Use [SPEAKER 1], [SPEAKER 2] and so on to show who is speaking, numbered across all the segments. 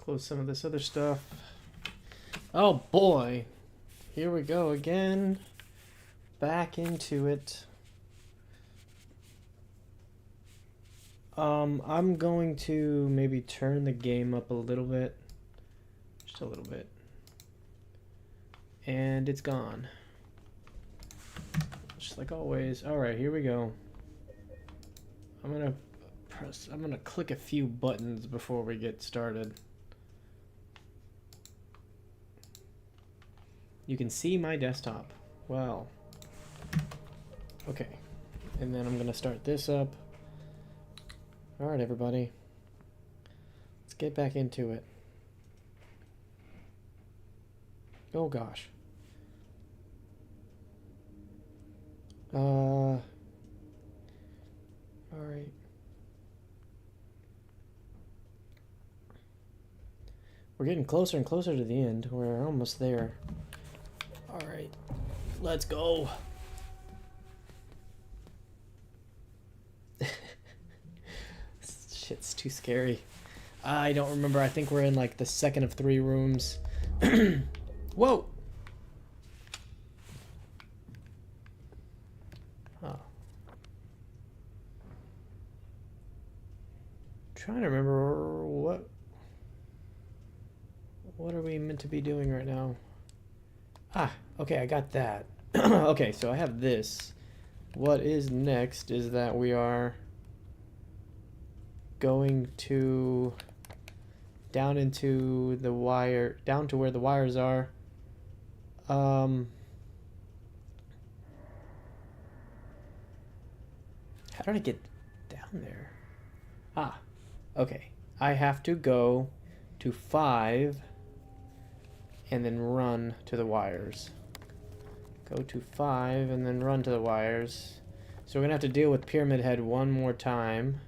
[SPEAKER 1] close some of this other stuff. Oh boy. Here we go again. Back into it. I'm going to maybe turn the game up a little bit. Just a little bit. And it's gone. Just like always. Alright, here we go. I'm gonna click a few buttons before we get started. You can see my desktop. Well. Okay. And then I'm gonna start this up. Alright, everybody. Let's get back into it. Oh gosh. Alright. We're getting closer and closer to the end. We're almost there. Alright. Let's go. Shit's too scary. I don't remember. I think we're in like the second of 3 rooms. Whoa! Oh. Trying to remember what are we meant to be doing right now? Ah, okay, I got that. Okay, so I have this. What is next is that we are going to down into the wire, down to where the wires are. How did I get down there? Ah, okay. I have to go to 5 and then run to the wires. Go to 5 and then run to the wires. So we're gonna have to deal with Pyramid Head one more time.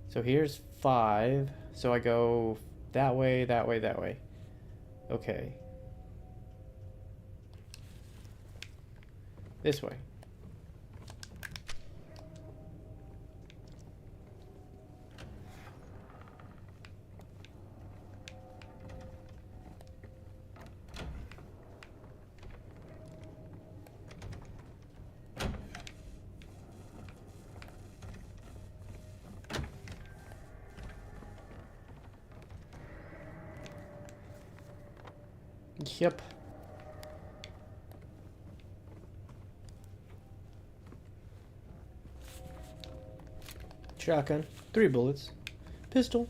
[SPEAKER 1] So here's 5. So I go that way, that way, that way. Okay. This way. Yep. Shotgun. 3 bullets. Pistol.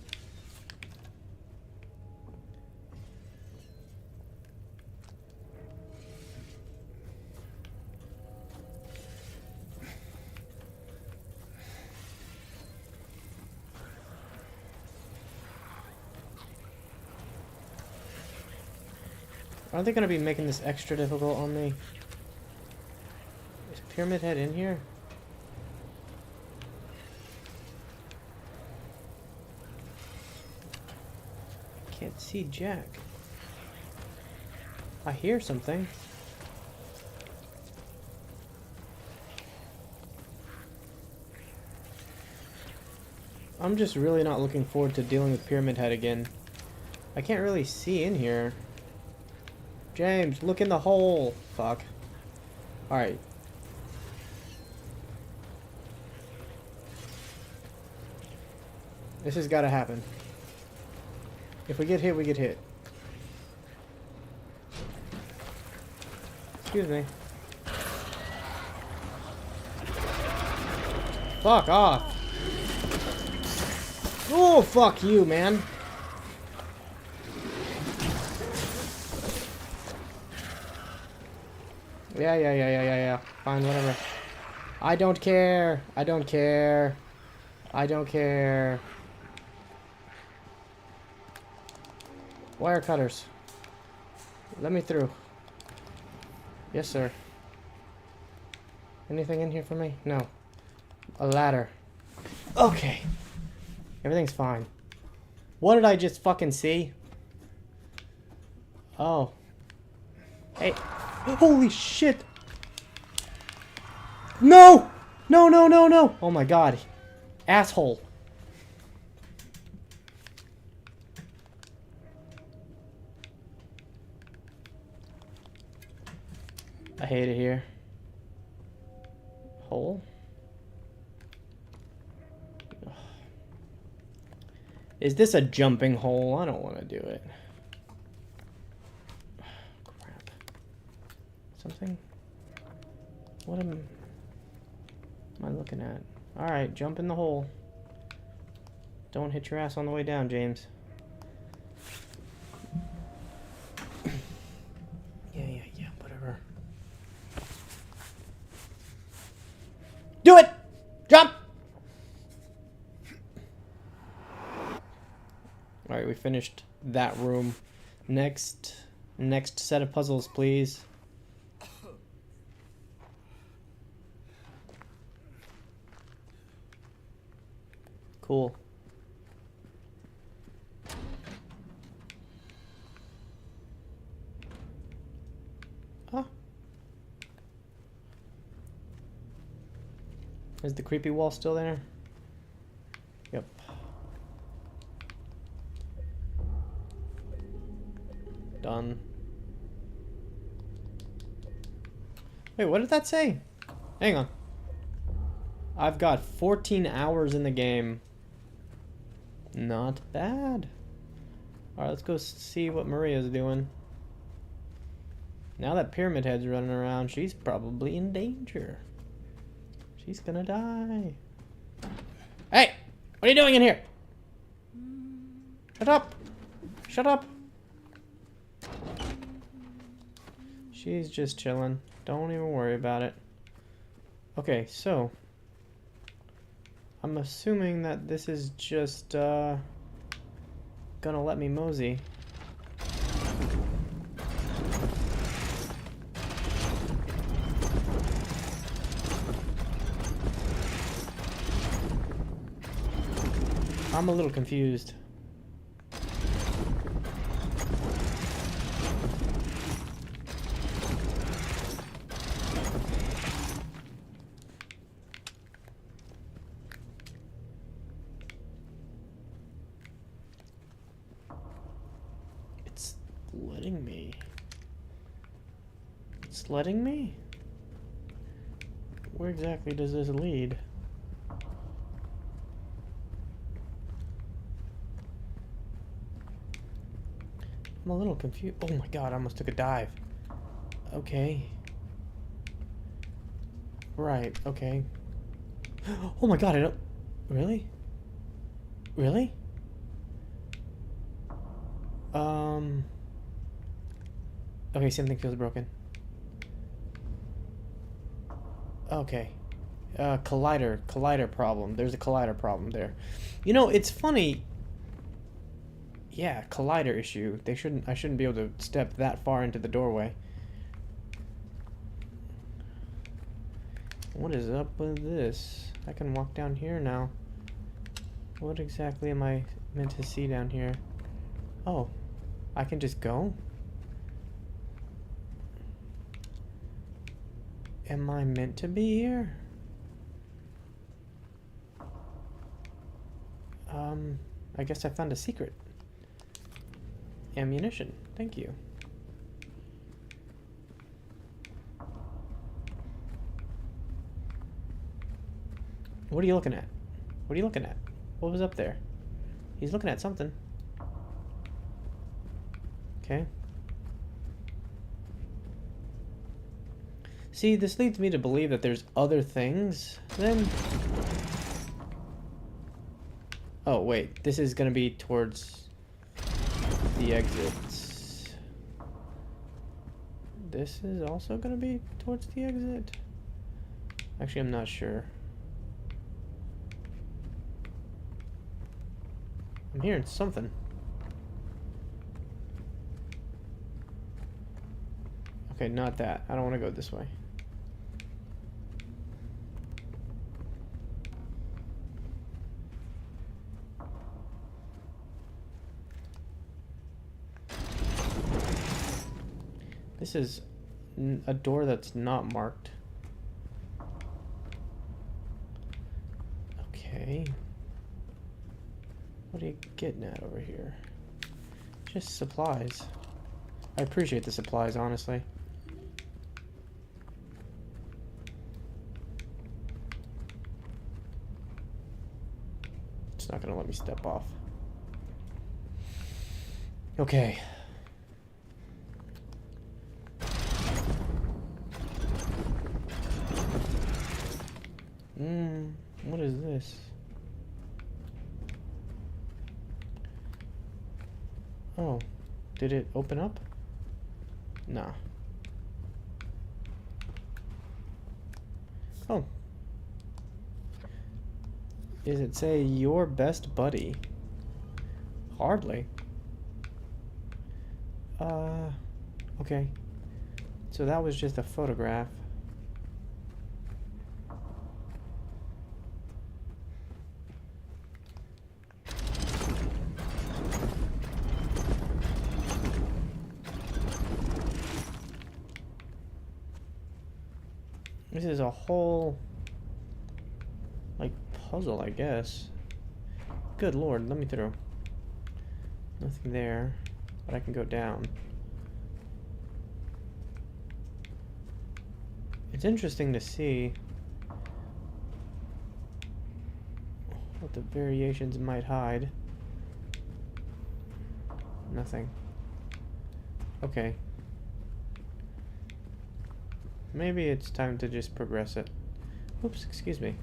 [SPEAKER 1] Are they going to be making this extra difficult on me? Is Pyramid Head in here? Can't see Jack. I hear something. I'm just really not looking forward to dealing with Pyramid Head again. I can't really see in here. James, look in the hole. Fuck. Alright. This has got to happen. If we get hit, we get hit. Excuse me. Fuck off. Oh, fuck you, man. Yeah. Fine, whatever. I don't care. I don't care. I don't care. Wire cutters. Let me through. Yes, sir. Anything in here for me? No. A ladder. Okay. Everything's fine. What did I just fucking see? Oh. Hey. Holy shit! No! No! Oh my god. Asshole. hate it here. Hole? Ugh. Is this a jumping hole? I don't want to do it. Crap. Something? What am I looking at? Alright, jump in the hole. Don't hit your ass on the way down, James. Yeah, whatever. Do it! Jump! Alright, we finished that room. Next set of puzzles, please. Cool. Huh? Is the creepy wall still there? Yep. Done. Wait, what did that say? Hang on. I've got 14 hours in the game. Not bad. Alright, let's go see what Maria's doing. Now that Pyramid Head's running around, she's probably in danger. She's gonna die. Hey! What are you doing in here? Shut up! Shut up! She's just chilling. Don't even worry about it. Okay, so I'm assuming that this is just gonna let me mosey. I'm a little confused. It's letting me. It's letting me? Where exactly does this lead? I'm a little confused. Oh my god, I almost took a dive. Okay. Right, okay. Oh my god, I don't... Really? Really? Okay, something feels broken. Okay. Collider problem. There's a collider problem there. You know, it's funny... Yeah, collider issue. I shouldn't be able to step that far into the doorway. What is up with this? I can walk down here now. What exactly am I meant to see down here? Oh, I can just go? Am I meant to be here? I guess I found a secret. Ammunition. Thank you. What are you looking at? What are you looking at? What was up there? He's looking at something. Okay. See, this leads me to believe that there's other things then. Oh, wait. This is gonna be towards the exits. This is also gonna be towards the exit. Actually, I'm not sure. I'm hearing something. Okay, not that. I don't want to go this way. This is a door that's not marked. Okay. What are you getting at over here? Just supplies. I appreciate the supplies, honestly. It's not gonna let me step off. Okay. What is this? Oh, did it open up? Nah. Oh. Does it say your best buddy? Hardly. Okay. So that was just a photograph. This is a whole, like, puzzle, I guess. Good lord, let me through. Nothing there, but I can go down. It's interesting to see what the variations might hide. Nothing. Okay. Maybe it's time to just progress it. Oops, excuse me.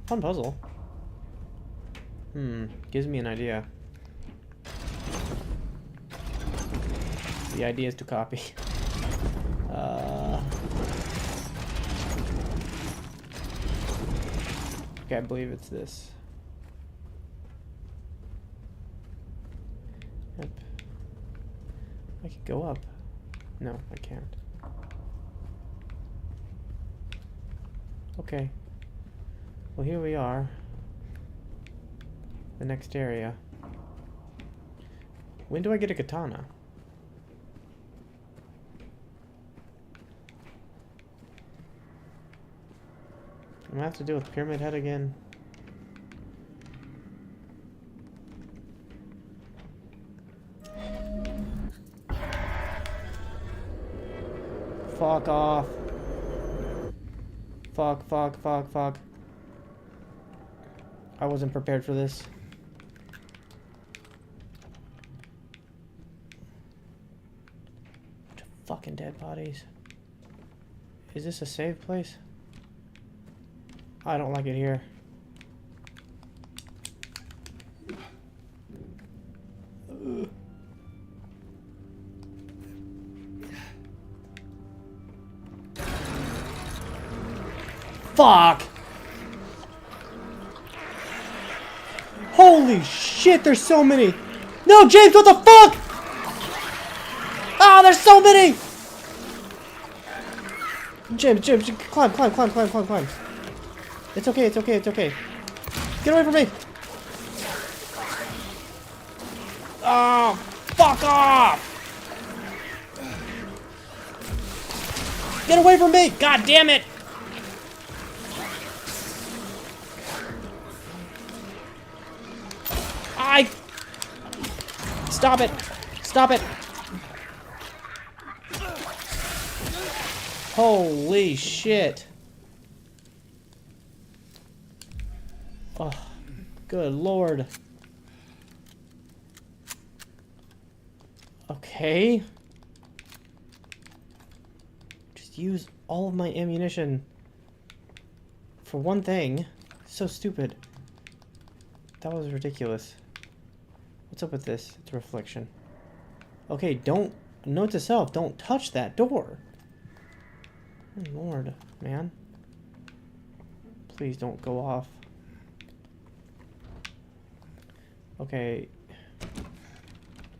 [SPEAKER 1] Fun puzzle. Gives me an idea. The idea is to copy. Okay, I believe it's this. Yep. I could go up. No, I can't. Okay. Well, here we are. The next area. When do I get a katana? I'm gonna have to deal with Pyramid Head again. Fuck off. Fuck, fuck, fuck, fuck. I wasn't prepared for this. Bunch of fucking dead bodies. Is this a safe place? I don't like it here. Ugh. Fuck! Holy shit, there's so many! No, James, what the fuck?! Ah, there's so many! James, climb. It's okay, it's okay, it's okay. Get away from me! Oh, fuck off! Get away from me! God damn it! Stop it! Stop it! Holy shit! Oh, good lord. Okay. Just use all of my ammunition for one thing. So stupid. That was ridiculous. What's up with this? It's a reflection. Okay, don't... Note to self, don't touch that door. Oh, Lord, man. Please don't go off. Okay.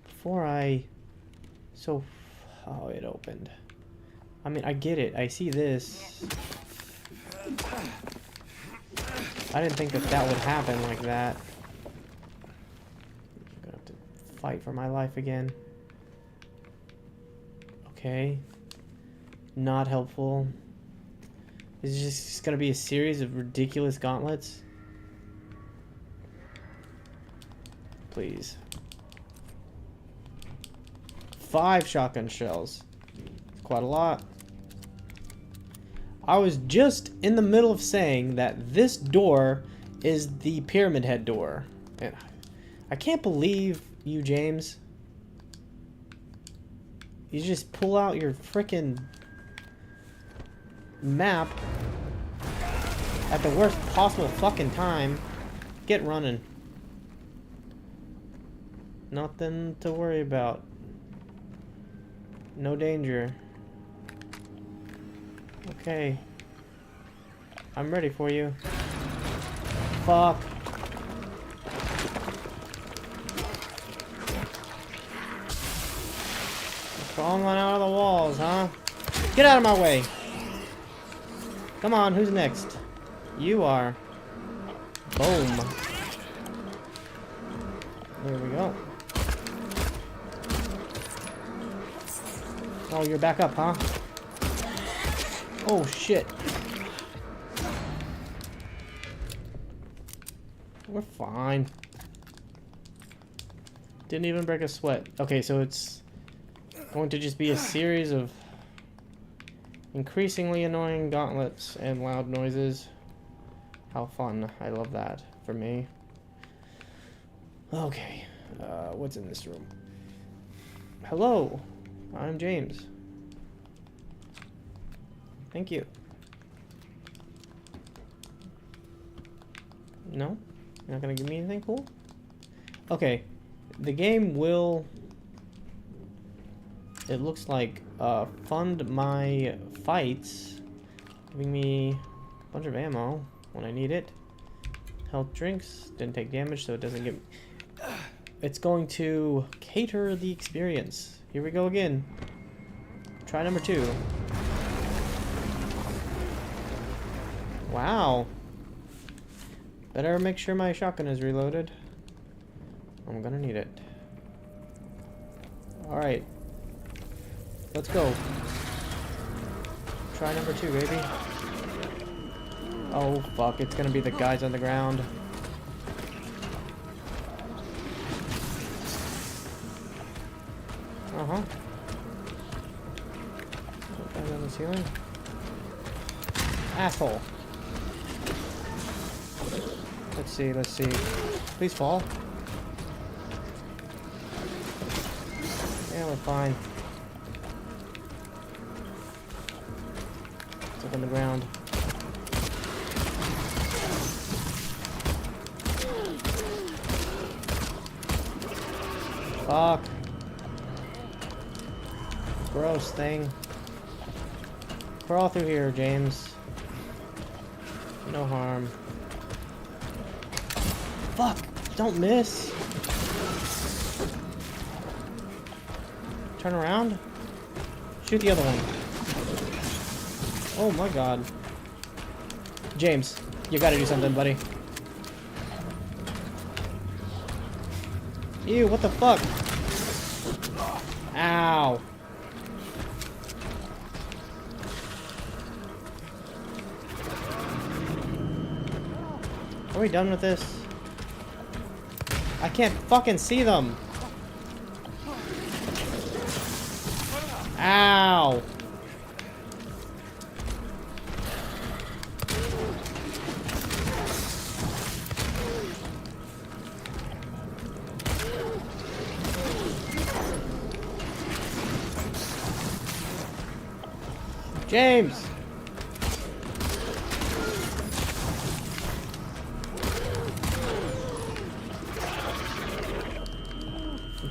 [SPEAKER 1] Before I... So... Oh, it opened. I mean, I get it. I see this. I didn't think that that would happen like that. I'm gonna have to fight for my life again. Okay. Not helpful. Is it just gonna be a series of ridiculous gauntlets? Please. 5 shotgun shells. Quite a lot. I was just in the middle of saying that this door is the Pyramid Head door. And I can't believe you, James. You just pull out your frickin' map at the worst possible fucking time. Get running. Nothing to worry about. No danger. Okay. I'm ready for you. Fuck. Crawling out of the walls, huh? Get out of my way! Come on, who's next? You are. Boom. There we go. Oh, you're back up, huh? Oh, shit. We're fine. Didn't even break a sweat. Okay, so it's going to just be a series of increasingly annoying gauntlets and loud noises. How fun. I love that for me. Okay. What's in this room? Hello. I'm James. Thank you. No? You're not gonna give me anything cool? Okay. The game will... It looks like fund my fights, giving me a bunch of ammo when I need it. Health drinks, didn't take damage, so it doesn't give... It's going to cater the experience. Here we go again. Try number 2. Wow. Better make sure my shotgun is reloaded. I'm gonna need it. Alright. Let's go. Try number 2, baby. Oh, fuck. It's gonna be the guys on the ground. Uh-huh. Guys on the ceiling. Asshole. Let's see, let's see. Please fall. Yeah, we're fine. It's up on the ground. Fuck. Gross thing. Crawl through here, James. No harm. Fuck! Don't miss! Turn around? Shoot the other one. Oh my god. James, you gotta do something, buddy. Ew, what the fuck? Ow. Are we done with this? I can't fucking see them. Ow. James.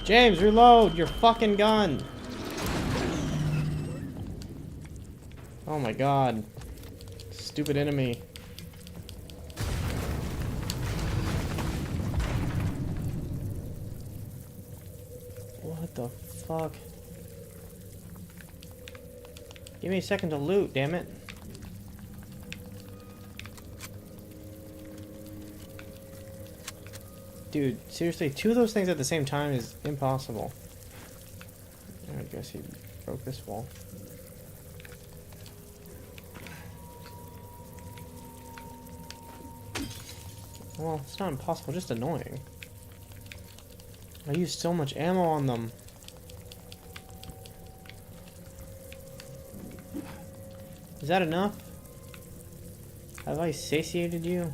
[SPEAKER 1] James, reload your fucking gun. Oh my god. Stupid enemy. What the fuck? Give me a second to loot, damn it. Dude, seriously, 2 of those things at the same time is impossible. I guess he broke this wall. Well, it's not impossible, just annoying. I used so much ammo on them. Is that enough? Have I satiated you?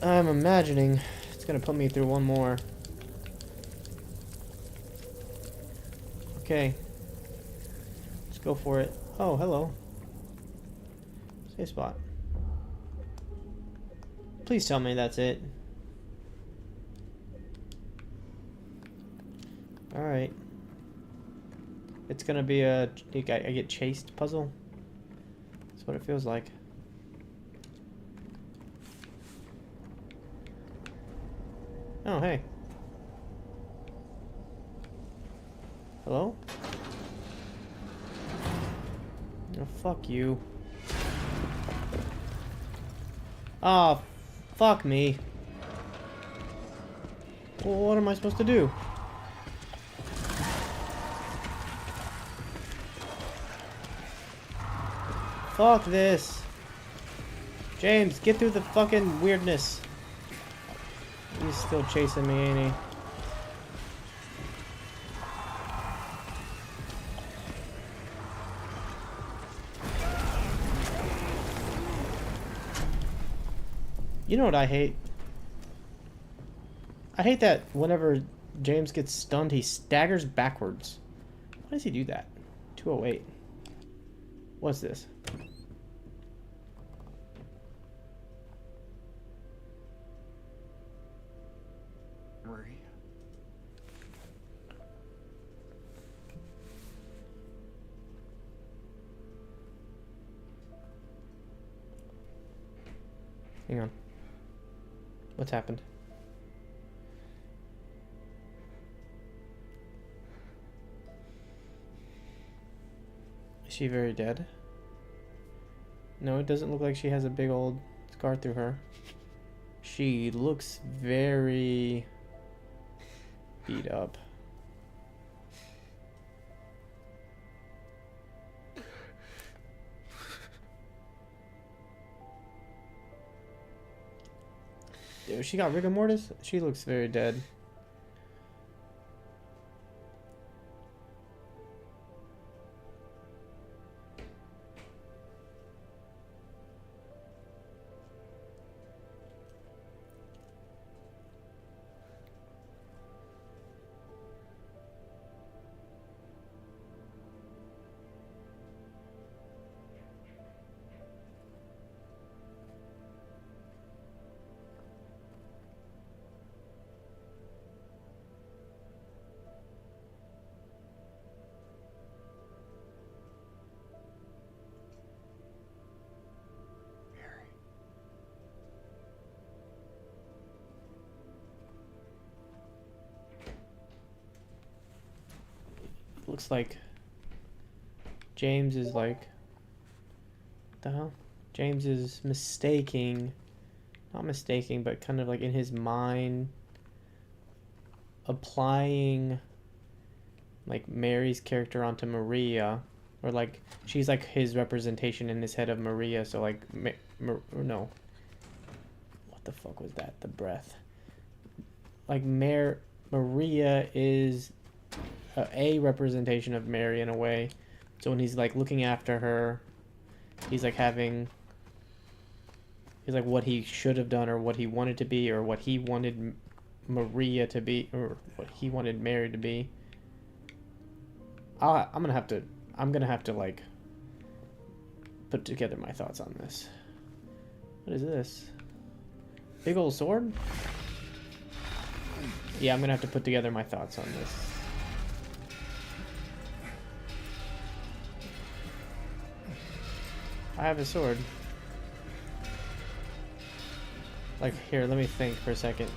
[SPEAKER 1] I'm imagining it's gonna put me through one more. Okay. Let's go for it. Oh, hello. Save spot. Please tell me that's it. Alright. It's gonna be a I get chased puzzle. That's what it feels like. Oh, hey. Hello? Oh, fuck you. Oh, fuck me. Well, what am I supposed to do? Fuck this. James, get through the fucking weirdness. He's still chasing me, ain't he? You know what I hate? I hate that whenever James gets stunned, he staggers backwards. Why does he do that? 208. What's this?
[SPEAKER 2] Maria.
[SPEAKER 1] Hang on. What's happened? Is she very dead? No, it doesn't look like she has a big old scar through her. She looks very beat up. Dude, she got rigor mortis? She looks very dead. Looks like James is like, what the hell? James is not mistaking, but kind of like in his mind applying like Mary's character onto Maria, or like she's like his representation in his head of Maria. So like, no, what the fuck was that? The breath. Like Maria is a representation of Mary in a way. So when he's like looking after her, he's like what he should have done, or what he wanted to be, or what he wanted Maria to be, or what he wanted Mary to be. I'm gonna have to like put together my thoughts on this. What is this? Big old sword? Yeah, I'm gonna have to put together my thoughts on this. I have a sword. Like, here, let me think for a second.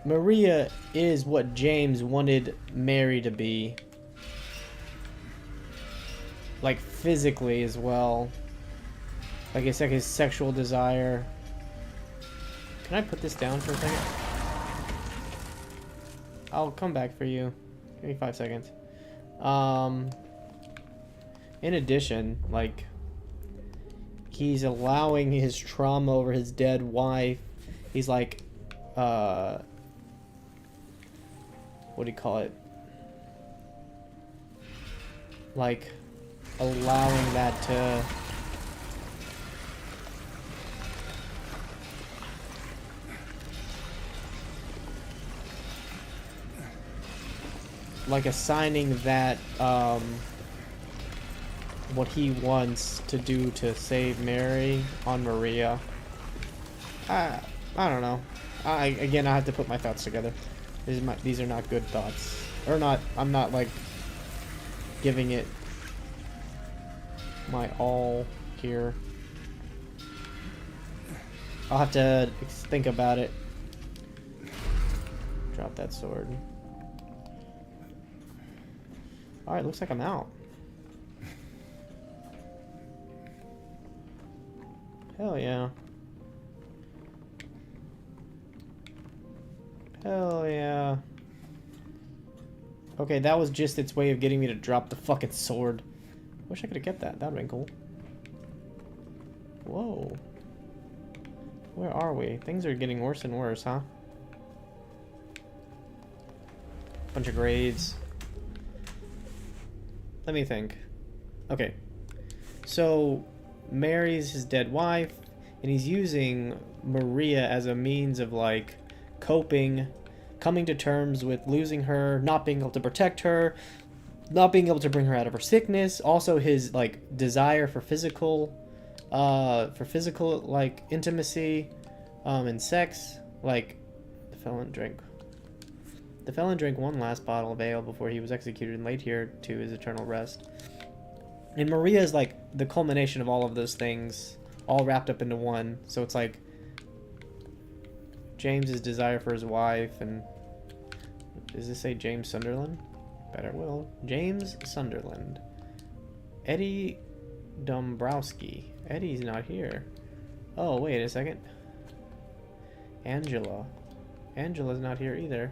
[SPEAKER 1] Maria is what James wanted Mary to be. Like, physically as well. Like, it's like his sexual desire. Can I put this down for a second? I'll come back for you. Give me 5 seconds. In addition, like, he's allowing his trauma over his dead wife. He's like, what do you call it? Like, allowing that to... like assigning that, what he wants to do to save Mary on Maria. I don't know. Again, I have to put my thoughts together. These are not good thoughts. Or not, I'm not, like, giving it my all here. I'll have to think about it. Drop that sword. Alright, looks like I'm out. Hell yeah. Hell yeah. Okay, that was just its way of getting me to drop the fucking sword. Wish I could have kept that. That would have been cool. Whoa. Where are we? Things are getting worse and worse, huh? Bunch of graves. Let me think. Okay. So, Mary's his dead wife, and he's using Maria as a means of, like, coping, coming to terms with losing her, not being able to protect her, not being able to bring her out of her sickness. Also, his, like, desire for physical, like, intimacy, and sex. Like, the felon drank one last bottle of ale before he was executed and laid here to his eternal rest. And Maria is like the culmination of all of those things, all wrapped up into one. So it's like James's desire for his wife, and does this say James Sunderland? Better will. James Sunderland. Eddie Dombrowski. Eddie's not here. Oh, wait a second. Angela. Angela's not here either.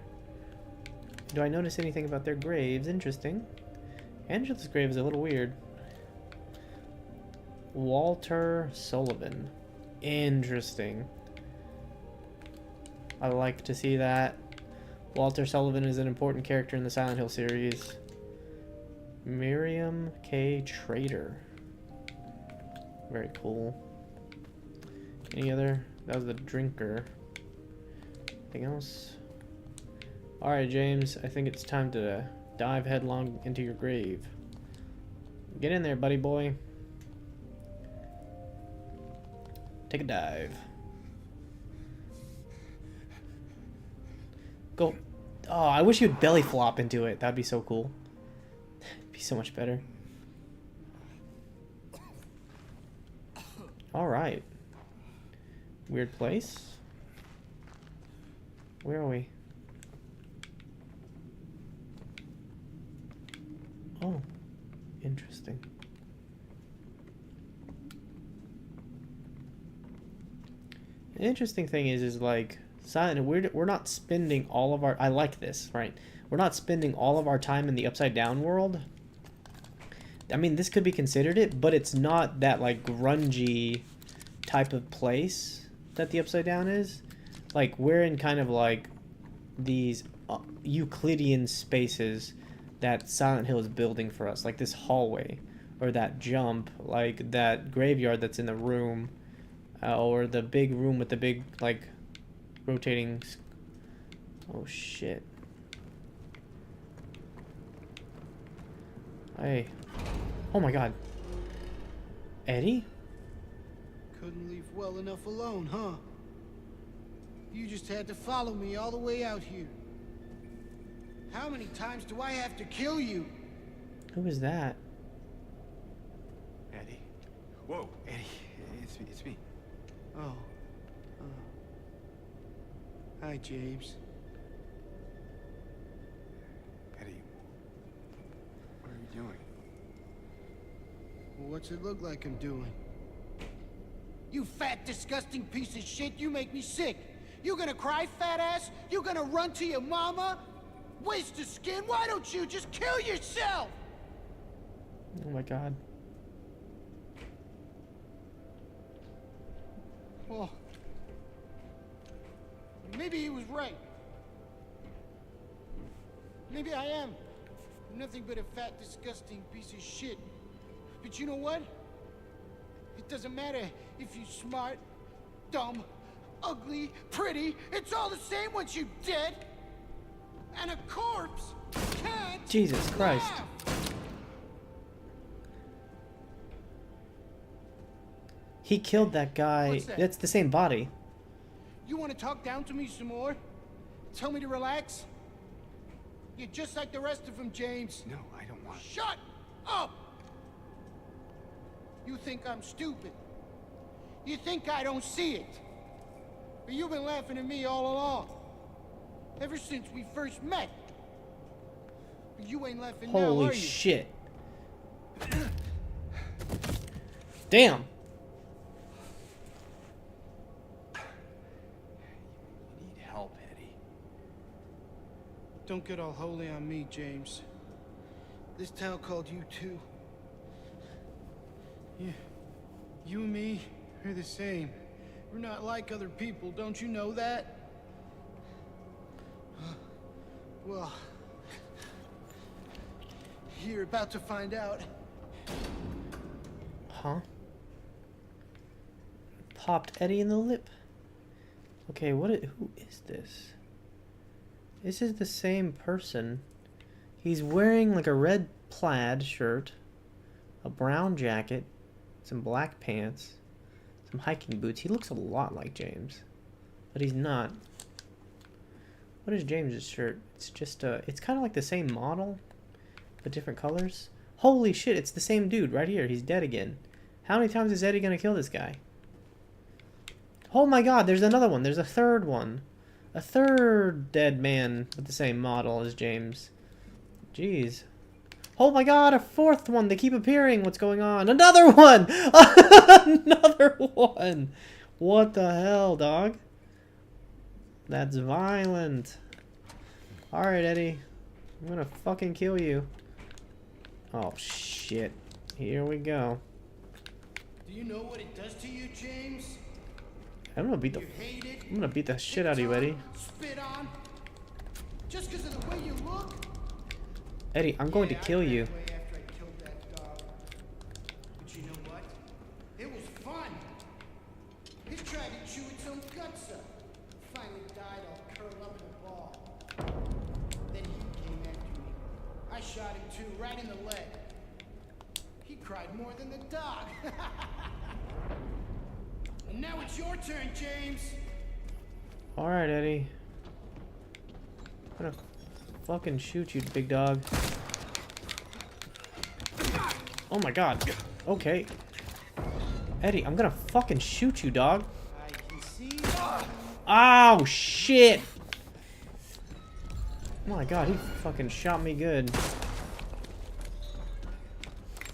[SPEAKER 1] Do I notice anything about their graves? Interesting. Angela's grave is a little weird. Walter Sullivan. Interesting. I like to see that. Walter Sullivan is an important character in the Silent Hill series. Miriam K. Trader. Very cool. Any other? That was the drinker. Anything else? Alright, James, I think it's time to dive headlong into your grave. Get in there, buddy boy. Take a dive. Go. Oh, I wish you'd belly flop into it. That'd be so cool. It'd be so much better. Alright. Weird place. Where are we? Oh, interesting. The interesting thing is like Silent, we're not spending all of our. I like this, right? We're not spending all of our time in the Upside Down world. I mean, this could be considered it, but it's not that like grungy type of place that the Upside Down is. Like we're in kind of like these Euclidean spaces that Silent Hill is building for us, like this hallway, or that jump, like that graveyard that's in the room, or the big room with the big, like, rotating... Oh, shit. Hey. Oh my god. Eddie?
[SPEAKER 3] Couldn't leave well enough alone, huh? You just had to follow me all the way out here. How many times do I have to kill you?
[SPEAKER 1] Who is that?
[SPEAKER 2] Eddie. Whoa, Eddie. It's me.
[SPEAKER 3] Oh. Hi, James.
[SPEAKER 2] Eddie. What are you doing?
[SPEAKER 3] Well, what's it look like I'm doing? You fat, disgusting piece of shit, you make me sick. You gonna cry, fat ass? You gonna run to your mama? Waste of skin, why don't you just kill yourself?
[SPEAKER 1] Oh my god.
[SPEAKER 3] Well, maybe he was right. Maybe I am nothing but a fat, disgusting piece of shit. But you know what? It doesn't matter if you're smart, dumb, ugly, pretty. It's all the same once you're dead. And a corpse can't
[SPEAKER 1] Jesus Christ.
[SPEAKER 3] laugh.
[SPEAKER 1] He killed that guy.
[SPEAKER 3] What's that?
[SPEAKER 1] That's the same body.
[SPEAKER 3] You want to talk down to me some more? Tell me to relax? You're just like the rest of them, James.
[SPEAKER 2] No, I don't want.
[SPEAKER 3] Shut up! You think I'm stupid. You think I don't see it. But you've been laughing at me all along. Ever since we first met. But you ain't laughing now,
[SPEAKER 1] Holy
[SPEAKER 3] are you?
[SPEAKER 1] shit. Damn.
[SPEAKER 2] You need help, Eddie.
[SPEAKER 3] Don't get all holy on me, James. This town called you too. Yeah, you and me are the same. We're not like other people, don't you know that? Well, you're about to find out.
[SPEAKER 1] Huh? Popped Eddie in the lip. Okay, who is this? This is the same person. He's wearing like a red plaid shirt, a brown jacket, some black pants, some hiking boots. He looks a lot like James, but he's not. What is James's shirt? It's just it's kind of like the same model, but different colors. Holy shit, it's the same dude right here. He's dead again. How many times is Eddie gonna kill this guy? Oh my god, there's another one. There's a third one. A third dead man with the same model as James. Jeez. Oh my god, a fourth one. They keep appearing. What's going on? Another one! Another one! What the hell, dog? That's violent. Alright, Eddie. I'm gonna fucking kill you. Oh, shit. Here we go.
[SPEAKER 3] Do you know what it does to you, James?
[SPEAKER 1] I'm gonna beat the...
[SPEAKER 3] You hate it.
[SPEAKER 1] I'm gonna beat the shit out of you, Eddie.
[SPEAKER 3] Spit on. Just because of the way you look.
[SPEAKER 1] Eddie, I'm going to kill you.
[SPEAKER 3] After I killed that dog. But you know what? It was fun. It tried to chew its own guts up. Finally died all curled up in a ball. Then he came after me. I shot him too, right in the leg. He cried more than the dog. And now it's your turn, James.
[SPEAKER 1] Alright, Eddie. I'm gonna fucking shoot you, big dog. Oh my god. Okay. Eddie, I'm gonna fucking shoot you, dog.
[SPEAKER 3] I can see.
[SPEAKER 1] Oh, shit! Oh my god, he fucking shot me good.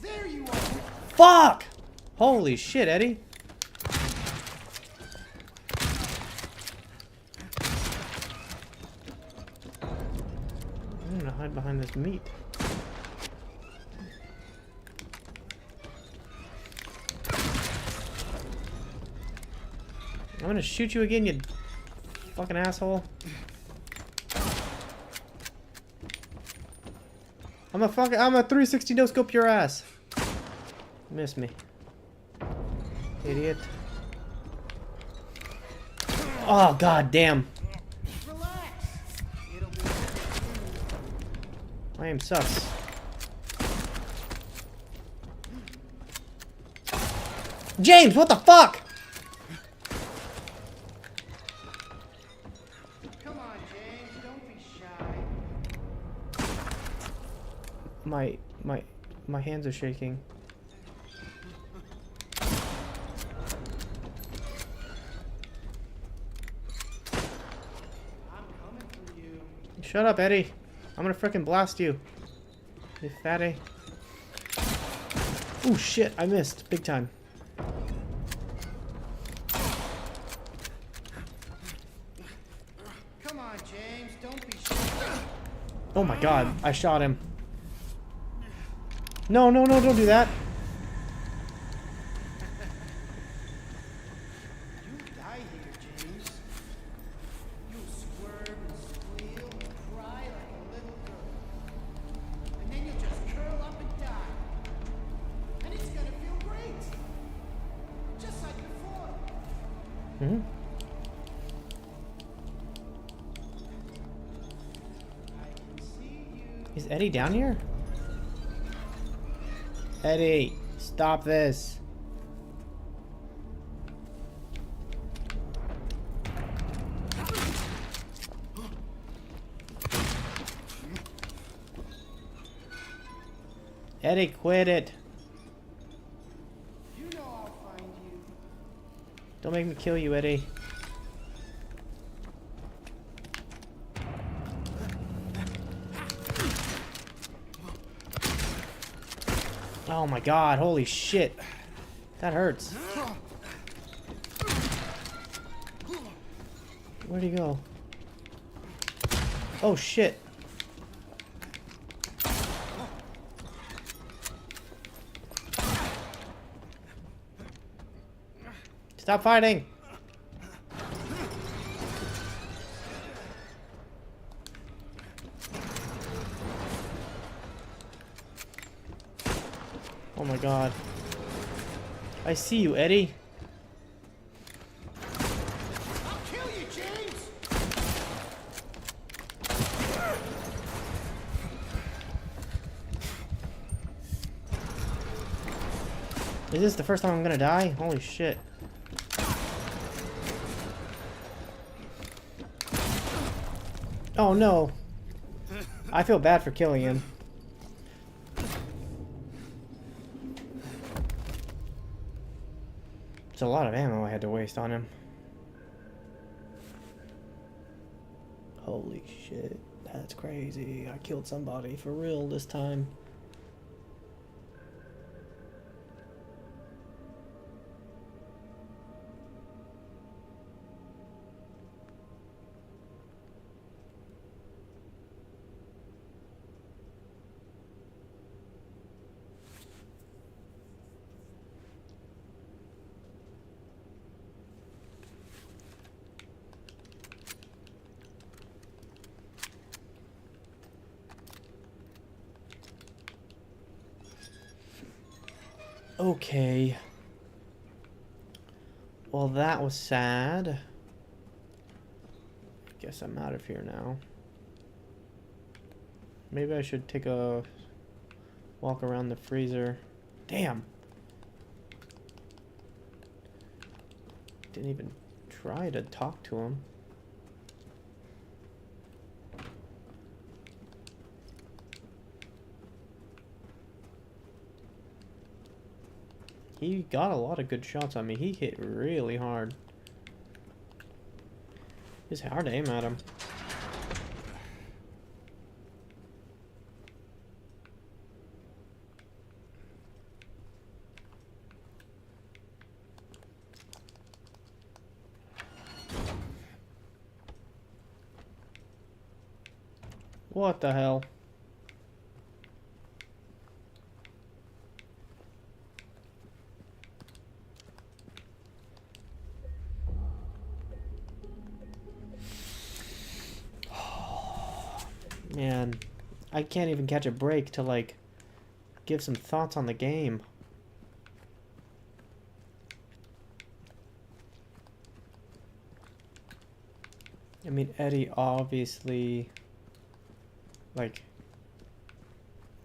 [SPEAKER 3] There you are.
[SPEAKER 1] Fuck! Holy shit, Eddie. I'm gonna hide behind this meat. I'm gonna shoot you again, you fucking asshole. I'm a 360 no scope your ass. Miss me. Idiot. Oh god damn.
[SPEAKER 3] Relax. It'll be
[SPEAKER 1] I am sus. James, what the fuck?
[SPEAKER 3] Come on, James. Don't be shy.
[SPEAKER 1] My hands are shaking.
[SPEAKER 3] I'm coming for you.
[SPEAKER 1] Shut up, Eddie. I'm gonna frickin' blast you. You fatty. Oh shit, I missed. Big time.
[SPEAKER 3] Come on, James. Don't be shy.
[SPEAKER 1] Oh my god, I shot him. No, no, no, don't do that.
[SPEAKER 3] You die here, James. You'll squirm and squeal and cry like a little girl. And then you'll just curl up and die. And it's
[SPEAKER 1] Hmm? Is Eddie down here? Eddie, stop this. Eddie, quit it.
[SPEAKER 3] You know I'll find you.
[SPEAKER 1] Don't make me kill you, Eddie. Oh my god, holy shit. That hurts. Where'd he go? Oh shit. Stop fighting. Oh my god. I see you, Eddie.
[SPEAKER 3] I'll kill you, James!
[SPEAKER 1] Is this the first time I'm gonna die? Holy shit. Oh no. I feel bad for killing him. It's a lot of ammo I had to waste on him. Holy shit. That's crazy. I killed somebody for real this time. Okay. Well, that was sad. Guess I'm out of here now. Maybe I should take a walk around the freezer. Damn. Didn't even try to talk to him. He got a lot of good shots on me. He hit really hard. It's hard to aim at him. What the hell? Man, I can't even catch a break to, like, give some thoughts on the game. I mean, Eddie obviously, like,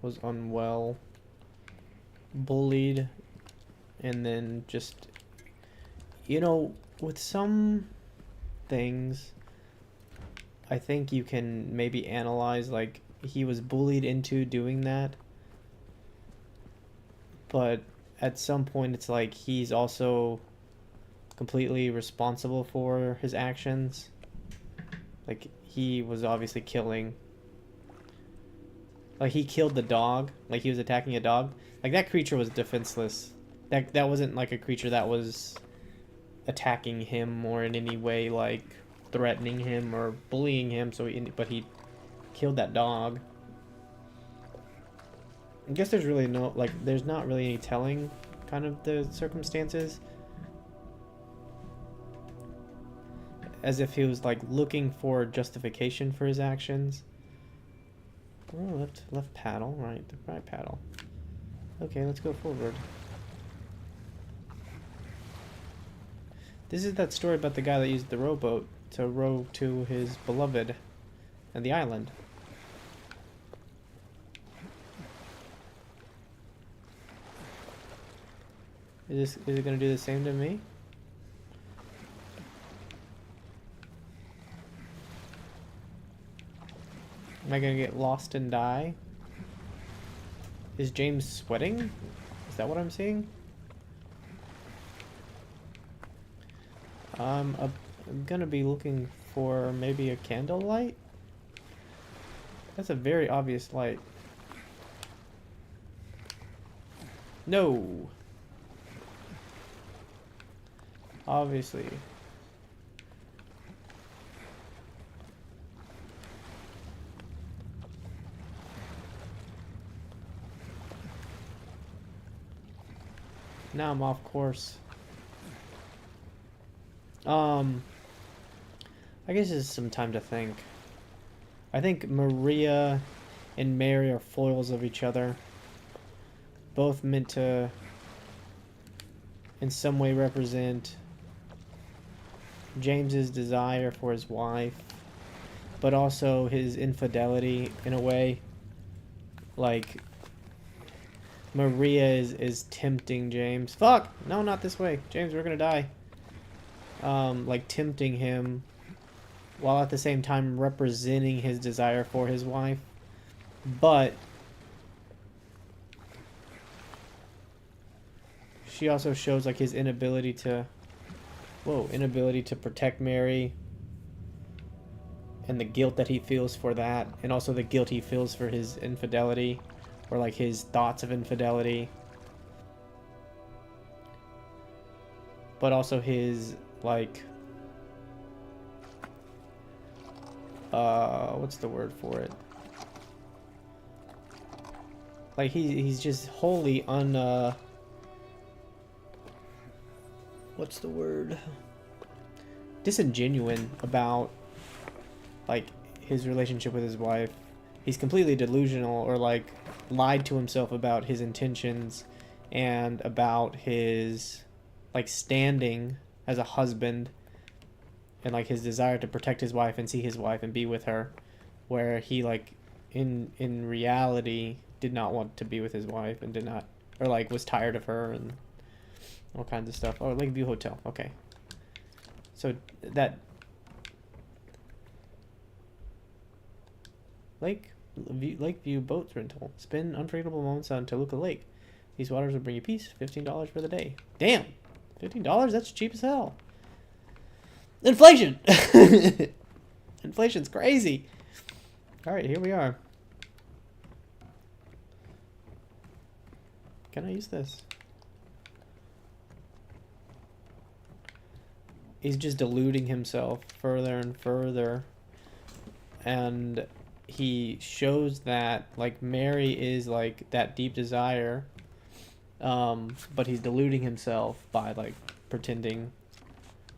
[SPEAKER 1] was unwell, bullied, and then just, you know, with some things, I think you can maybe analyze, like, he was bullied into doing that. But at some point, it's like he's also completely responsible for his actions. Like, he was obviously killing. Like, he killed the dog. Like, he was attacking a dog. Like, that creature was defenseless. That wasn't, like, a creature that was attacking him or in any way, like, threatening him or bullying him, but he killed that dog. I guess there's really no, like, there's not really any telling kind of the circumstances. As if he was, like, looking for justification for his actions. Oh, left paddle, right paddle. Okay, let's go forward. This is that story about the guy that used the rowboat to row to his beloved and the island. Is it gonna do the same to me? Am I gonna get lost and die? Is James sweating? Is that what I'm seeing? I'm gonna be looking for maybe a candle light. That's a very obvious light. No! Obviously. Now I'm off course. I guess it's some time to think. I think Maria and Mary are foils of each other. Both meant to, in some way, represent James's desire for his wife, but also his infidelity in a way. Like, Maria is tempting James. Fuck! No, not this way. James, we're gonna die. Like tempting him while at the same time representing his desire for his wife. But she also shows like his inability to protect Mary, and the guilt that he feels for that, and also the guilt he feels for his infidelity, or like his thoughts of infidelity, but also his like what's the word for it, like he's just wholly what's the word, disingenuous about like his relationship with his wife. He's completely delusional, or like lied to himself about his intentions and about his like standing as a husband, and like his desire to protect his wife and see his wife and be with her, where he like in reality did not want to be with his wife and did not, or like was tired of her and all kinds of stuff. Oh, Lakeview Hotel. Okay. So that Lakeview boat rental. Spend unforgettable moments on Toluca Lake. These waters will bring you peace. $15 for the day. Damn, $15? That's cheap as hell. Inflation. Inflation's crazy. All right, here we are. Can I use this? He's just deluding himself further and further, and he shows that like Mary is like that deep desire, but he's deluding himself by like pretending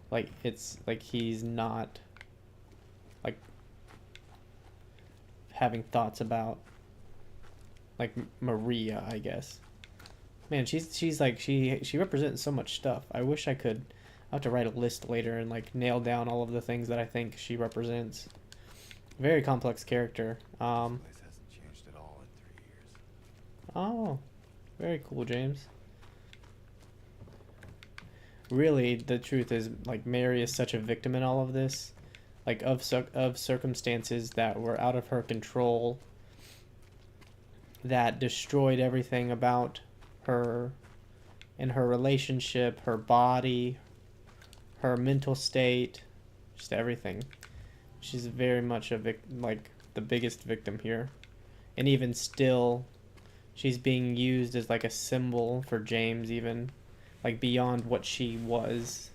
[SPEAKER 1] like it's like he's not like having thoughts about like Maria, I guess. Man, she's like she represents so much stuff. I wish I could. I'll have to write a list later and like nail down all of the things that I think she represents. Very complex character.
[SPEAKER 2] This place hasn't changed at all in 3 years.
[SPEAKER 1] Oh, very cool, James. Really, the truth is, like, Mary is such a victim in all of this, like of circumstances that were out of her control, that destroyed everything about her, and her relationship, her body, her mental state, just everything. She's very much like the biggest victim here. And even still, she's being used as like a symbol for James, even like beyond what she was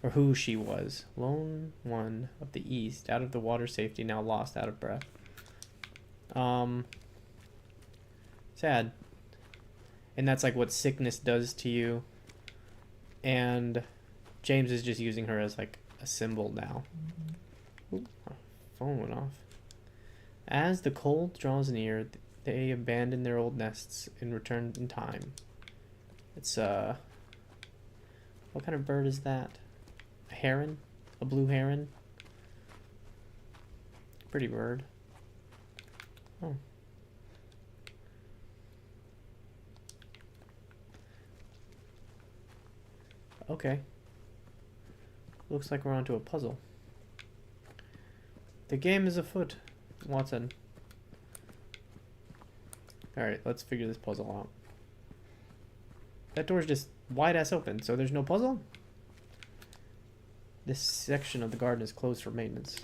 [SPEAKER 1] or who she was. Lone one of the East, out of the water safety, now lost, out of breath. Sad. And that's like what sickness does to you. And James is just using her as like a symbol now. Ooh, my phone went off. As the cold draws near, they abandon their old nests and return in time. It's what kind of bird is that? A heron? A blue heron? Pretty bird. Oh. Okay. Looks like we're onto a puzzle. The game is afoot, Watson. Alright, let's figure this puzzle out. That door's just wide-ass open, so there's no puzzle? This section of the garden is closed for maintenance.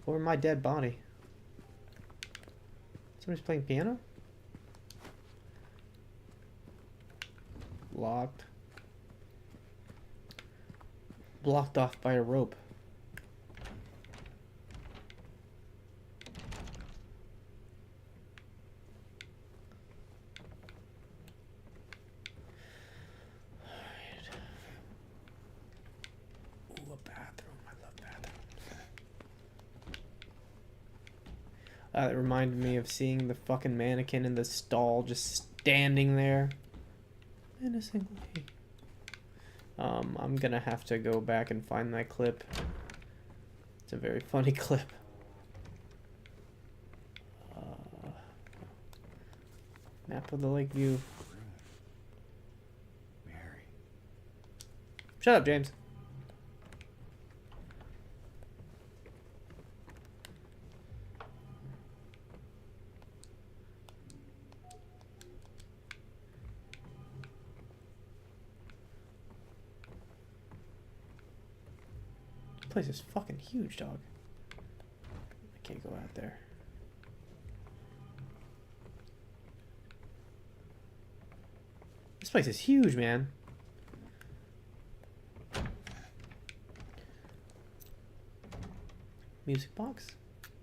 [SPEAKER 1] Or my dead body. Somebody's playing piano? Locked. Blocked off by a rope. Ooh, a bathroom. I love bathrooms. That reminded me of seeing the fucking mannequin in the stall just standing there. Menacingly. I'm gonna have to go back and find that clip. It's a very funny clip. Map of the lake view.
[SPEAKER 2] Mary.
[SPEAKER 1] Shut up, James. This place is fucking huge, dog. I can't go out there. This place is huge, man. Music box.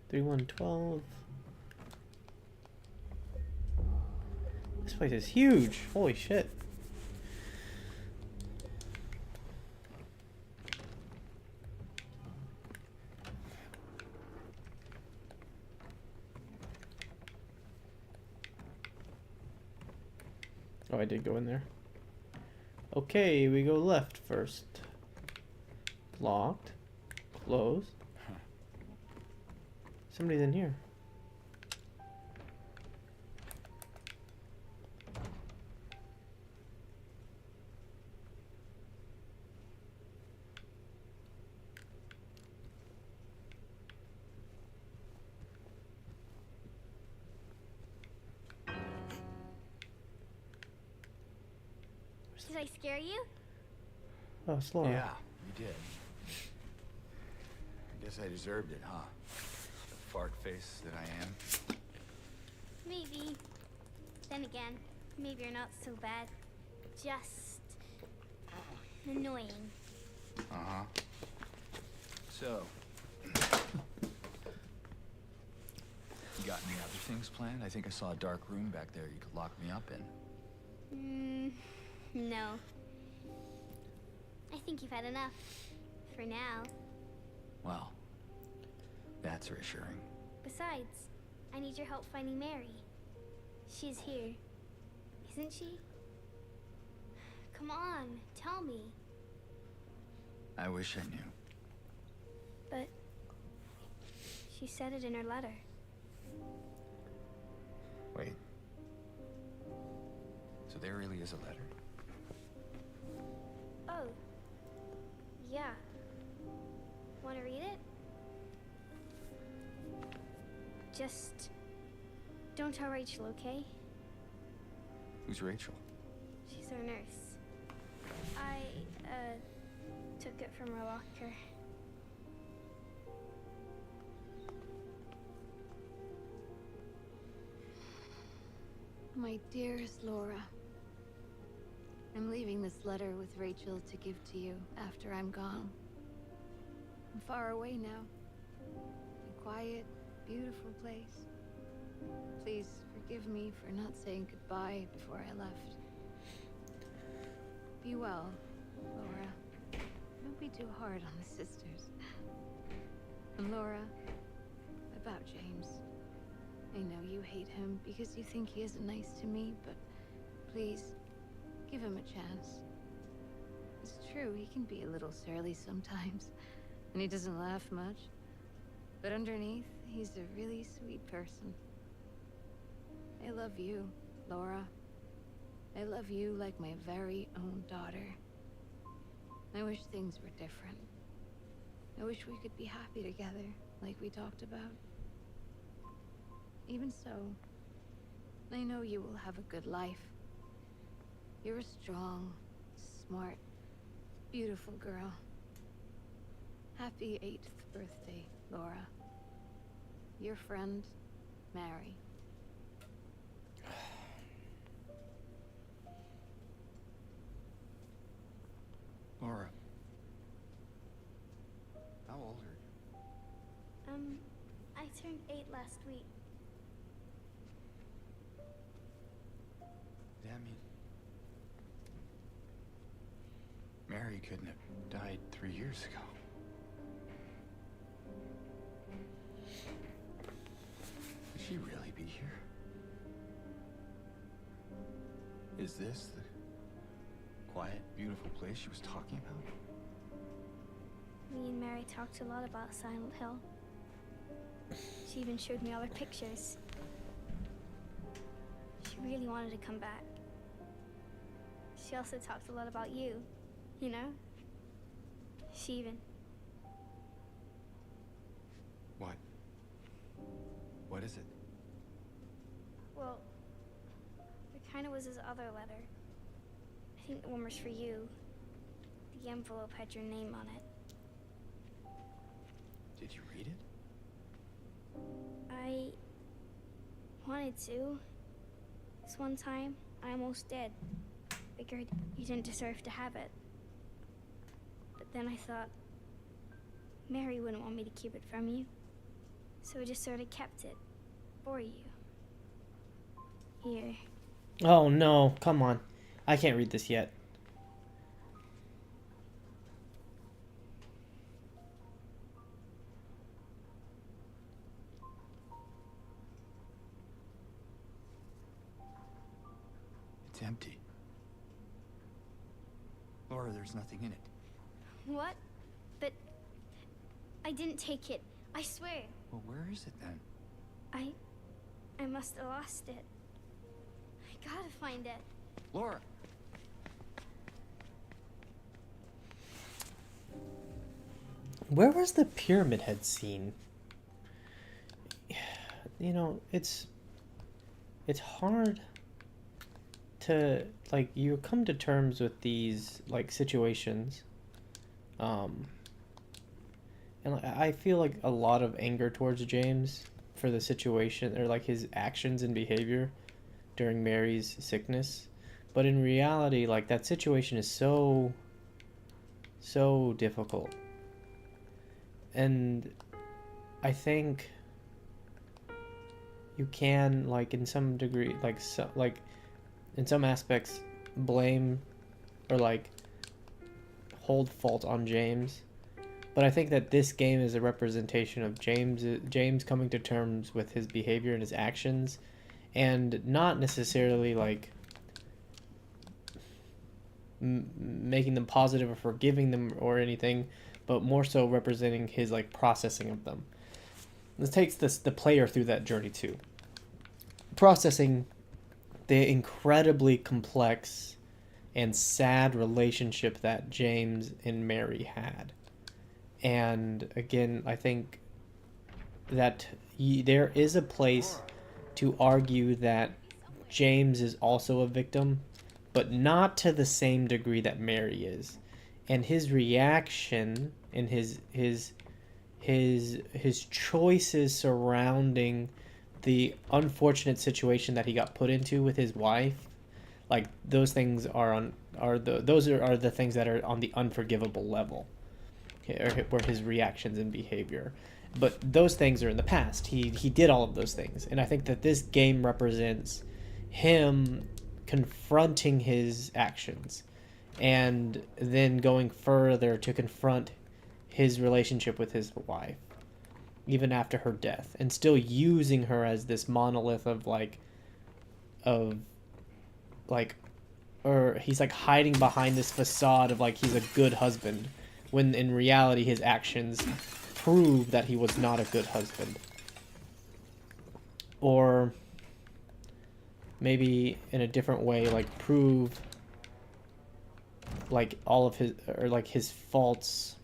[SPEAKER 1] 3112. This place is huge. Holy shit. Oh, I did go in there. Okay, we go left first. Locked. Closed. Somebody's in here.
[SPEAKER 4] Did I scare you?
[SPEAKER 1] Oh, it's Laura.
[SPEAKER 2] Yeah, you did. I guess I deserved it, huh? The fart face that I am.
[SPEAKER 4] Maybe. Then again, maybe you're not so bad. Just annoying.
[SPEAKER 2] Uh-huh. So, you got any other things planned? I think I saw a dark room back there you could lock me up in.
[SPEAKER 4] No. I think you've had enough. For now.
[SPEAKER 2] Well, that's reassuring.
[SPEAKER 4] Besides, I need your help finding Mary. She's here. Isn't she? Come on, tell me.
[SPEAKER 2] I wish I knew.
[SPEAKER 4] But she said it in her letter.
[SPEAKER 2] Wait. So there really is a letter?
[SPEAKER 4] Oh. Yeah. Want to read it? Just don't tell Rachel, okay?
[SPEAKER 2] Who's Rachel?
[SPEAKER 4] She's our nurse. I, took it from her locker.
[SPEAKER 5] My dearest Laura, I'm leaving this letter with Rachel to give to you after I'm gone. I'm far away now. A quiet, beautiful place. Please forgive me for not saying goodbye before I left. Be well, Laura. Don't be too hard on the sisters. And Laura, about James. I know you hate him because you think he isn't nice to me, but please, Give him a chance. It's true, he can be a little surly sometimes, and he doesn't laugh much. But underneath, he's a really sweet person. I love you, Laura. I love you like my very own daughter. I wish things were different. I wish we could be happy together, like we talked about. Even so, I know you will have a good life. You're a strong, smart, beautiful girl. Happy 8th birthday, Laura. Your friend, Mary.
[SPEAKER 2] Laura. How old are you?
[SPEAKER 4] I turned 8 last week.
[SPEAKER 2] Yeah, I mean... Mary couldn't have died 3 years ago. Could she really be here? Is this the quiet, beautiful place she was talking about?
[SPEAKER 4] Me and Mary talked a lot about Silent Hill. She even showed me all her pictures. She really wanted to come back. She also talked a lot about you, you know? She even...
[SPEAKER 2] What? What is it?
[SPEAKER 4] Well, there kind of was this other letter. I think the one was for you. The envelope had your name on it.
[SPEAKER 2] Did you read it?
[SPEAKER 4] I wanted to. This one time, I almost did. Figured you didn't deserve to have it. But then I thought, Mary wouldn't want me to keep it from you. So I just sort of kept it for you. Here.
[SPEAKER 1] Oh no, come on. I can't read this yet.
[SPEAKER 2] It's empty. Laura, there's nothing in it.
[SPEAKER 4] What? But I didn't take it. I swear.
[SPEAKER 2] Well, where is it then?
[SPEAKER 4] I must have lost it. I gotta find it.
[SPEAKER 2] Laura!
[SPEAKER 1] Where was the Pyramid Head scene? You know, it's hard to, like, you come to terms with these, like, situations. And I feel like a lot of anger towards James for the situation, or like his actions and behavior during Mary's sickness. But in reality, like, that situation is so difficult. And I think you can, like, in some degree, like, in some aspects, blame or, like, hold fault on James. But I think that this game is a representation of James coming to terms with his behavior and his actions, and not necessarily, like, making them positive or forgiving them or anything, but more so representing his, like, processing of them. This takes the player through that journey too, processing the incredibly complex and sad relationship that James and Mary had. And again, I think that there is a place to argue that James is also a victim, but not to the same degree that Mary is. And his reaction and his choices surrounding the unfortunate situation that he got put into with his wife, like, those things are the things that are on the unforgivable level, or his reactions and behavior. But those things are in the past. He did all of those things, and I think that this game represents him confronting his actions, and then going further to confront his relationship with his wife, even after her death, and still using her as this monolith of or he's like hiding behind this facade of like he's a good husband, when in reality his actions prove that he was not a good husband. Or maybe in a different way, like prove like all of his, or like his faults.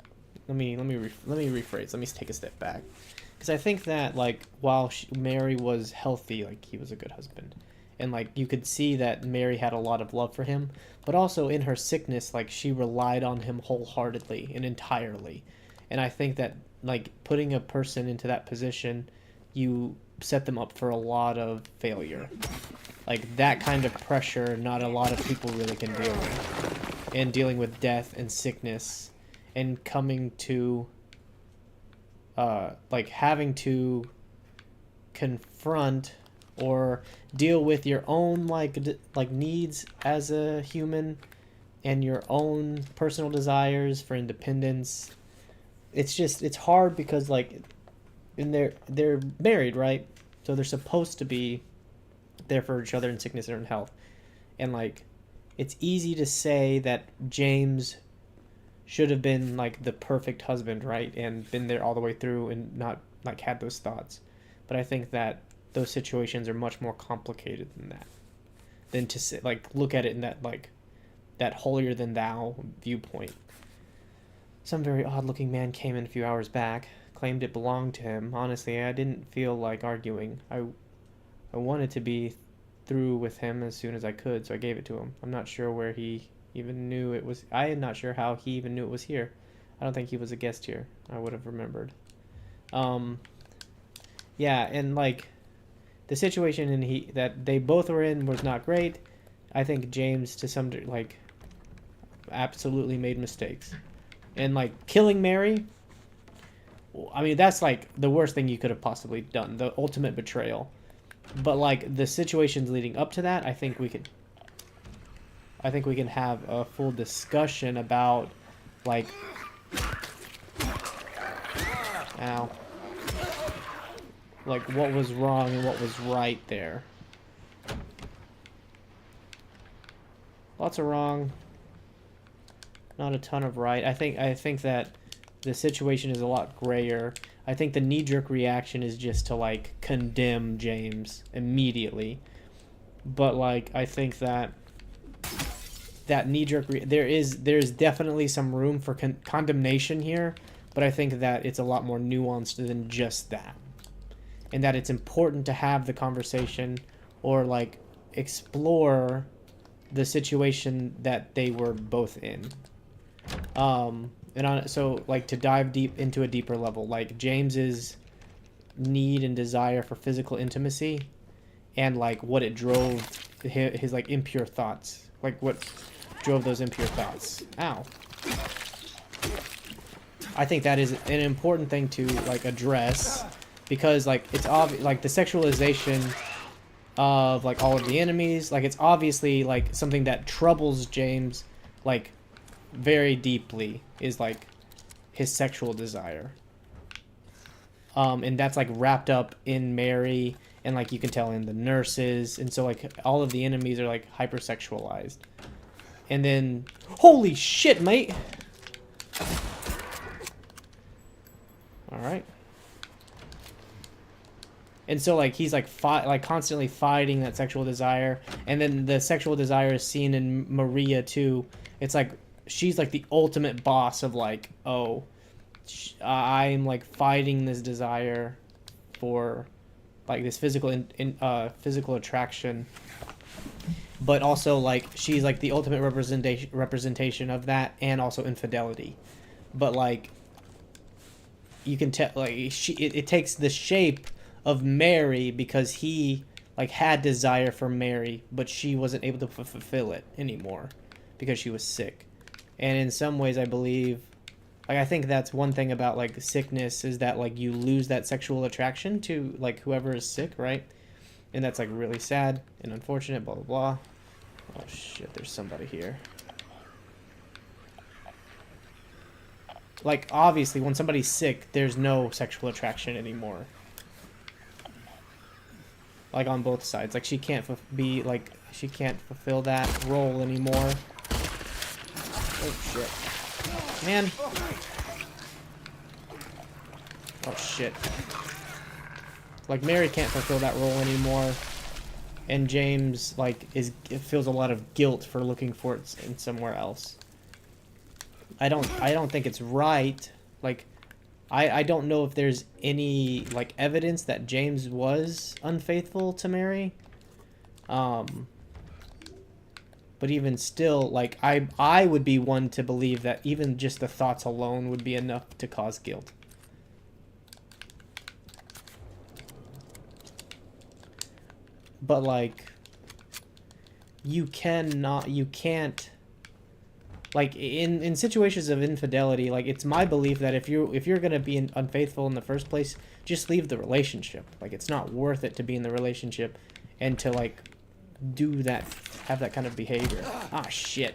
[SPEAKER 1] Let me rephrase. Let me take a step back, because I think that like while Mary was healthy, like he was a good husband, and like you could see that Mary had a lot of love for him, but also in her sickness, like she relied on him wholeheartedly and entirely. And I think that like putting a person into that position, you set them up for a lot of failure. Like that kind of pressure, not a lot of people really can deal with. And dealing with death and sickness, and coming to like having to confront or deal with your own like needs as a human, and your own personal desires for independence. It's hard because like, and they're married, right? So they're supposed to be there for each other in sickness and in health. And like, it's easy to say that James should have been like the perfect husband, right? And been there all the way through and not like had those thoughts. But I think that those situations are much more complicated than that. Than to say, like look at it in that like that holier than thou viewpoint. Some very odd looking man came in a few hours back, claimed it belonged to him. Honestly, I didn't feel like arguing. I wanted to be through with him as soon as I could, so I gave it to him. I'm not sure where he even knew it was. I am not sure how he even knew it was here. I don't think he was a guest here. I would have remembered. Yeah, and like the situation that they both were in was not great. I think James to some like absolutely made mistakes. And like killing Mary, I mean that's like the worst thing you could have possibly done, the ultimate betrayal. But like the situations leading up to that, I think we can have a full discussion about like, ow, like what was wrong and what was right there. Lots of wrong, not a ton of right. I think that the situation is a lot grayer. I think the knee-jerk reaction is just to like condemn James immediately. But like I think that knee-jerk there's definitely some room for condemnation here, but I think that it's a lot more nuanced than just that. And that it's important to have the conversation or like explore the situation that they were both in. So like to dive deep into a deeper level, like James's need and desire for physical intimacy, and like what it drove his like impure thoughts, like what drove those impure thoughts. Ow. I think that is an important thing to like address, because like it's obvious, like the sexualization of like all of the enemies, like it's obviously like something that troubles James like very deeply, is like his sexual desire. And that's like wrapped up in Mary, and like you can tell in the nurses, and so like all of the enemies are like hypersexualized. And then holy shit, mate. All right. And so like he's like constantly fighting that sexual desire, and then the sexual desire is seen in Maria too. It's like she's like the ultimate boss of like, oh, I'm like fighting this desire for like this physical physical attraction, but also like she's like the ultimate representation of that, and also infidelity. But like you can tell like it takes the shape of Mary, because he like had desire for Mary, but she wasn't able to fulfill it anymore because she was sick. And in some ways I believe, like I think that's one thing about like sickness, is that like you lose that sexual attraction to like whoever is sick, right? And that's like really sad and unfortunate, blah blah blah. Oh shit, there's somebody here. Like obviously when somebody's sick, there's no sexual attraction anymore. Like on both sides, like she can't be like she can't fulfill that role anymore. Oh shit. Man. Oh shit. Like Mary can't fulfill that role anymore. And James like feels a lot of guilt for looking for it in somewhere else. I don't think it's right. Like I don't know if there's any like evidence that James was unfaithful to Mary. But even still, like I would be one to believe that even just the thoughts alone would be enough to cause guilt. But like you can't like in situations of infidelity, like it's my belief that if you're gonna be unfaithful in the first place, just leave the relationship. Like it's not worth it to be in the relationship and to like do that, have that kind of behavior. Ah shit.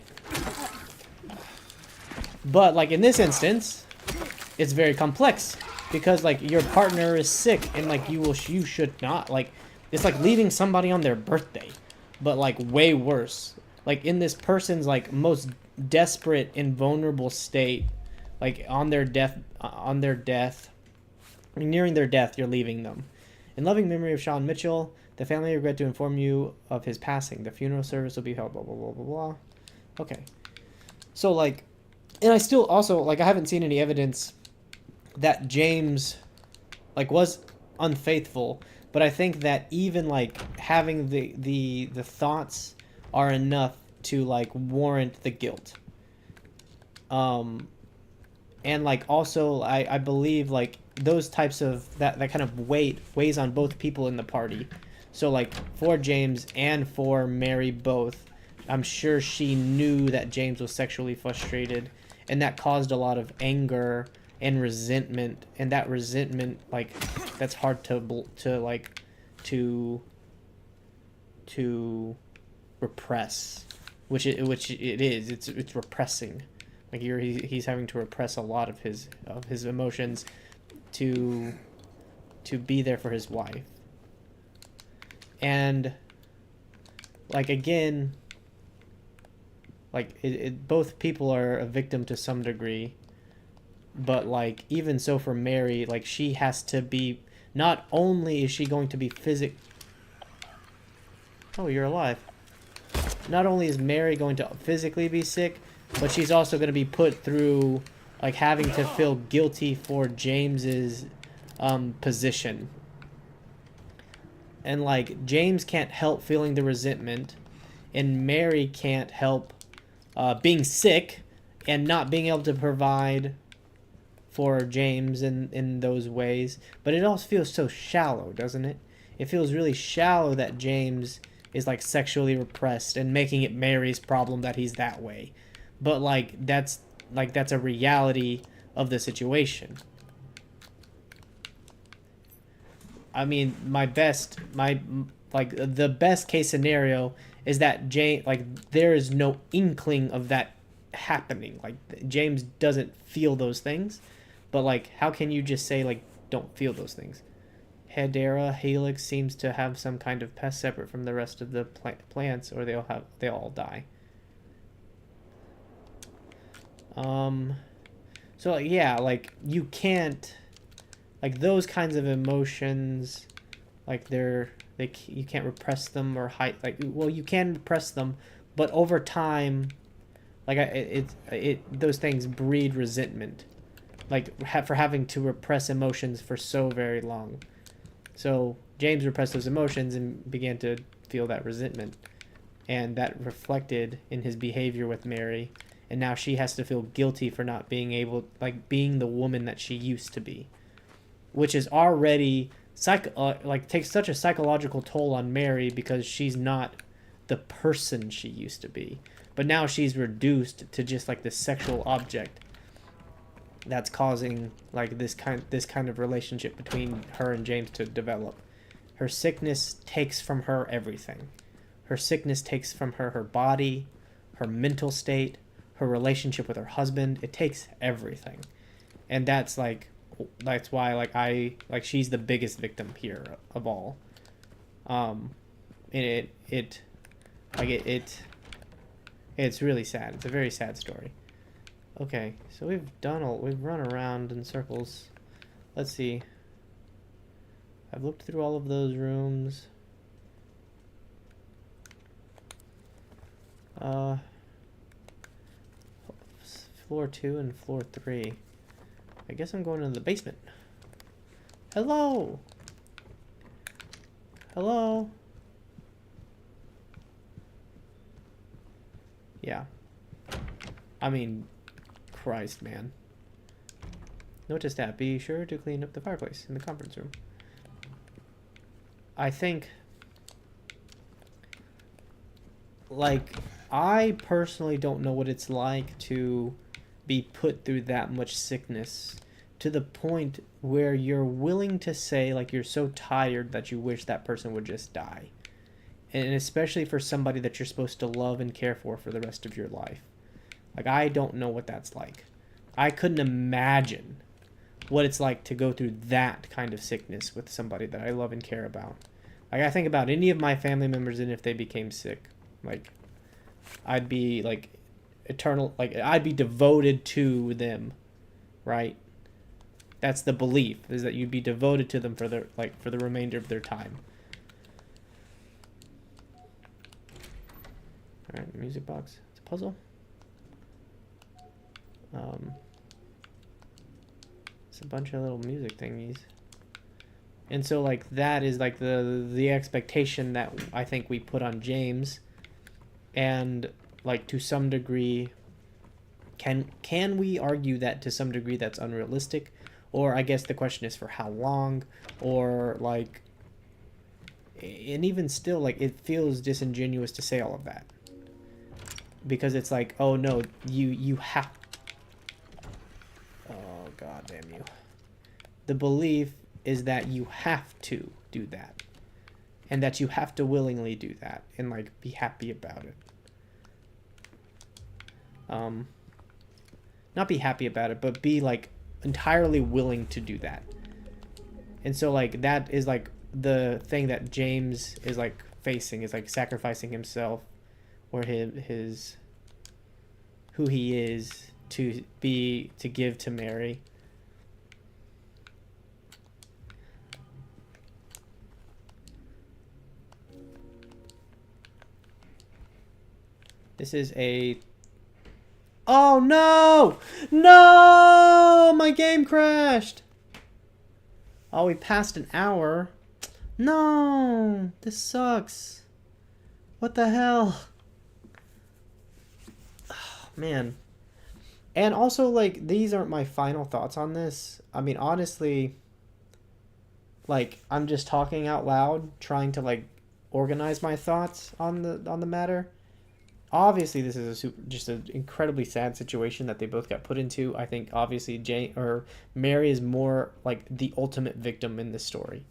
[SPEAKER 1] But like in this instance, it's very complex because like your partner is sick and like you should not, like it's like leaving somebody on their birthday, but like way worse. Like in this person's like most desperate and vulnerable state, like on their death, nearing their death, you're leaving them. In loving memory of Sean Mitchell, the family regret to inform you of his passing. The funeral service will be held, blah, blah, blah, blah, blah. Okay. So, like, and I still also, like, I haven't seen any evidence that James, like, was unfaithful, but I think that even, like, having the thoughts are enough to, like, warrant the guilt. And, like, also, I believe, like, those types of, that kind of weighs on both people in the party. So, like, for James and for Mary both, I'm sure she knew that James was sexually frustrated, and that caused a lot of anger and resentment, and that resentment, like, that's hard to repress, which it is. It's repressing. Like, he's having to repress a lot of his emotions to be there for his wife. And, like, again, like, both people are a victim to some degree. But, like, even so for Mary, like, she has to be... Not only is she going to be Oh, you're alive. Not only is Mary going to physically be sick, but she's also going to be put through, like, having to feel guilty for James's position. And, like, James can't help feeling the resentment, and Mary can't help being sick and not being able to provide for James in those ways. But it also feels so shallow, doesn't it? It feels really shallow that James is, like, sexually repressed and making it Mary's problem that he's that way. But, like, that's a reality of the situation. I mean, the best case scenario is that there is no inkling of that happening. Like, James doesn't feel those things, but, like, how can you just say, like, don't feel those things? Hedera helix seems to have some kind of pest separate from the rest of the plants, or they'll all die. So, like, yeah, like, you can't, like, those kinds of emotions, like, you can't repress them or hide, like, well, you can repress them, but over time, like, those things breed resentment, like, for having to repress emotions for so very long. So James repressed those emotions and began to feel that resentment, and that reflected in his behavior with Mary, and now she has to feel guilty for not being able, like, being the woman that she used to be, which is already takes such a psychological toll on Mary because she's not the person she used to be, but now she's reduced to just, like, this sexual object that's causing, like, this kind of relationship between her and James to develop. Her sickness takes from her everything. Her sickness takes from her body, her mental state, her relationship with her husband. It takes everything. And that's why, like, she's the biggest victim here of all. And Like it's really sad. It's a very sad story. Okay, so we've run around in circles. Let's see. I've looked through all of those rooms. Floor 2 and floor 3. I guess I'm going to the basement. Hello! Hello? Yeah. I mean, Christ, man. Notice that. Be sure to clean up the fireplace in the conference room. I think, like, I personally don't know what it's like to be put through that much sickness to the point where you're willing to say, like, you're so tired that you wish that person would just die. And especially for somebody that you're supposed to love and care for the rest of your life. Like, I don't know what that's like. I couldn't imagine what it's like to go through that kind of sickness with somebody that I love and care about. Like, I think about any of my family members and if they became sick, like, I'd be, like, eternal, like, I'd be devoted to them, right? That's the belief, is that you'd be devoted to them for their, like, for the remainder of their time. Alright, music box. It's a puzzle. It's a bunch of little music thingies. And so, like, that is, like, the expectation that I think we put on James. And, like, to some degree, can we argue that to some degree that's unrealistic? Or I guess the question is for how long? Or, like, and even still, like, it feels disingenuous to say all of that. Because it's like, oh no, you have... Oh, god damn you. The belief is that you have to do that. And that you have to willingly do that. And, like, be happy about it. Not be happy about it, but be, like, entirely willing to do that. And so, like, that is, like, the thing that James is, like, facing. Is, like, sacrificing himself. Or his who he is to give to Mary. This is a... Oh no! No! My game crashed! Oh, we passed an hour. No! This sucks. What the hell? Oh, man. And also, like, these aren't my final thoughts on this. I mean, honestly, like, I'm just talking out loud, trying to, like, organize my thoughts on the matter. Obviously, this is just an incredibly sad situation that they both got put into. I think, obviously, Mary is more, like, the ultimate victim in this story.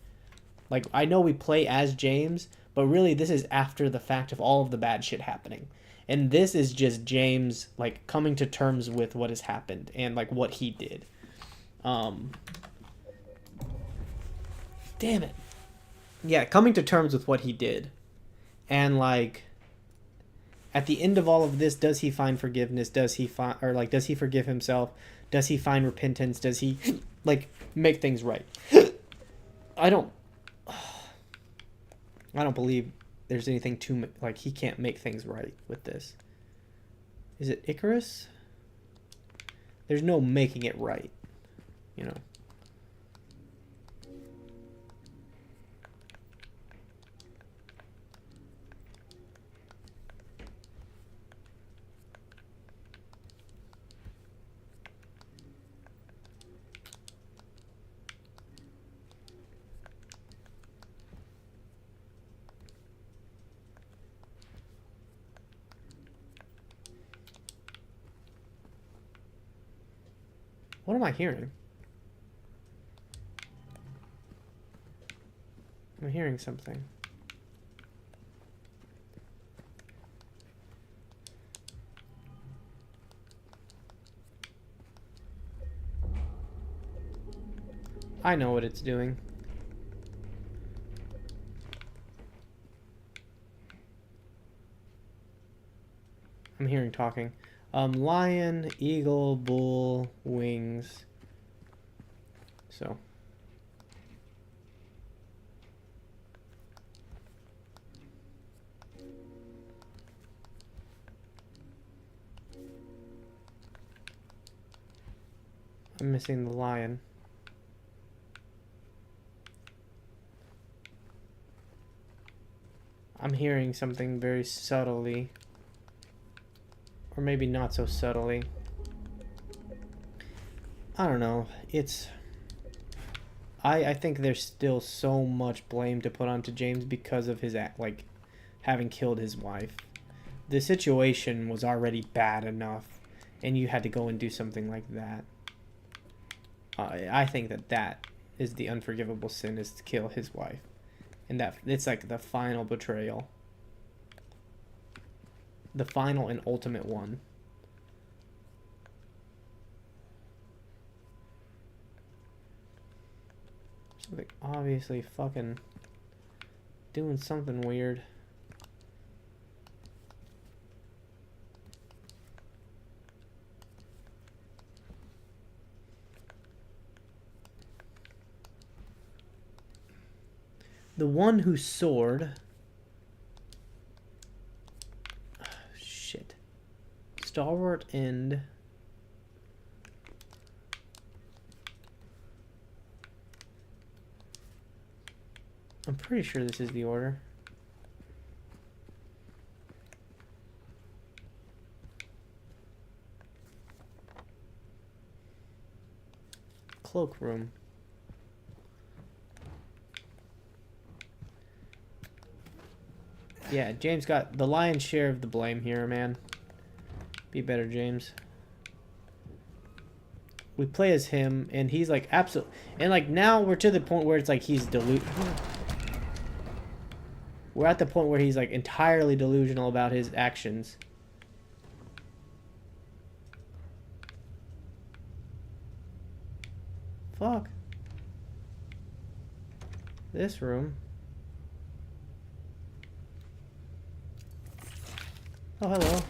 [SPEAKER 1] Like, I know we play as James, but really this is after the fact of all of the bad shit happening. And this is just James, like, coming to terms with what has happened and, like, what he did. Damn it. Yeah, coming to terms with what he did. And, like... At the end of all of this, does he find forgiveness? Does he forgive himself? Does he find repentance? Does he, like, make things right? I don't believe there's anything to, like, he can't make things right with this. Is it Icarus? There's no making it right, you know. What am I hearing? I'm hearing something. I know what it's doing. I'm hearing talking. Lion, eagle, bull, wings. So. I'm missing the lion. I'm hearing something very subtly. Or maybe not so subtly. I don't know. It's... I think there's still so much blame to put onto James because of his act, like, having killed his wife. The situation was already bad enough, and you had to go and do something like that. I think that is the unforgivable sin, is to kill his wife. And that it's like the final betrayal. The final and ultimate one. Something obviously fucking doing something weird. The one who soared. Shit. Stalwart and... I'm pretty sure this is the order. Cloakroom. Yeah, James got the lion's share of the blame here, man. Be better, James. We play as him, and he's like absolute. And like now we're to the point where it's like he's We're at the point where he's like entirely delusional about his actions. Fuck. This room. Oh, hello.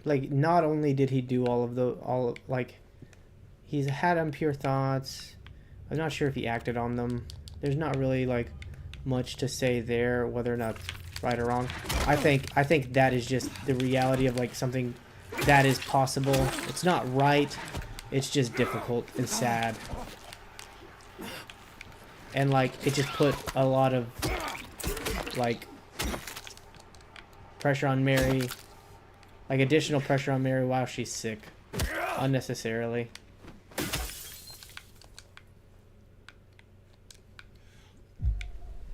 [SPEAKER 1] Like, not only did he do like, he's had impure thoughts. I'm not sure if he acted on them. There's not really, like, much to say there, whether or not it's right or wrong. I think that is just the reality of, like, something that is possible. It's not right. It's just difficult and sad. And, like, it just put a lot of, like, pressure on Mary. Like, additional pressure on Mary while she's sick. Unnecessarily.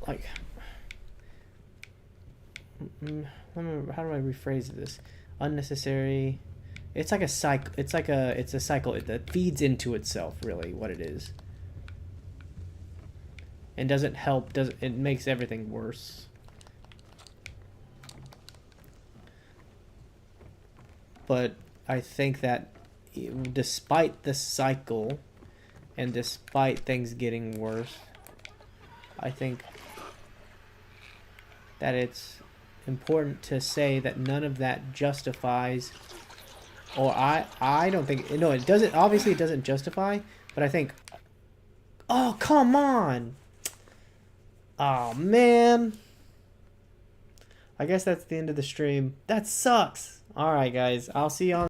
[SPEAKER 1] Like... how do I rephrase this? Unnecessary... It's like a cycle. It's a cycle that feeds into itself, really, what it is. And doesn't help, it makes everything worse. But I think that despite the cycle and despite things getting worse, I think that it's important to say that none of that justifies, or I don't think, no, it doesn't, obviously it doesn't justify, but I think, oh, come on. Oh, man. I guess that's the end of the stream. That sucks. Alright, guys. I'll see you on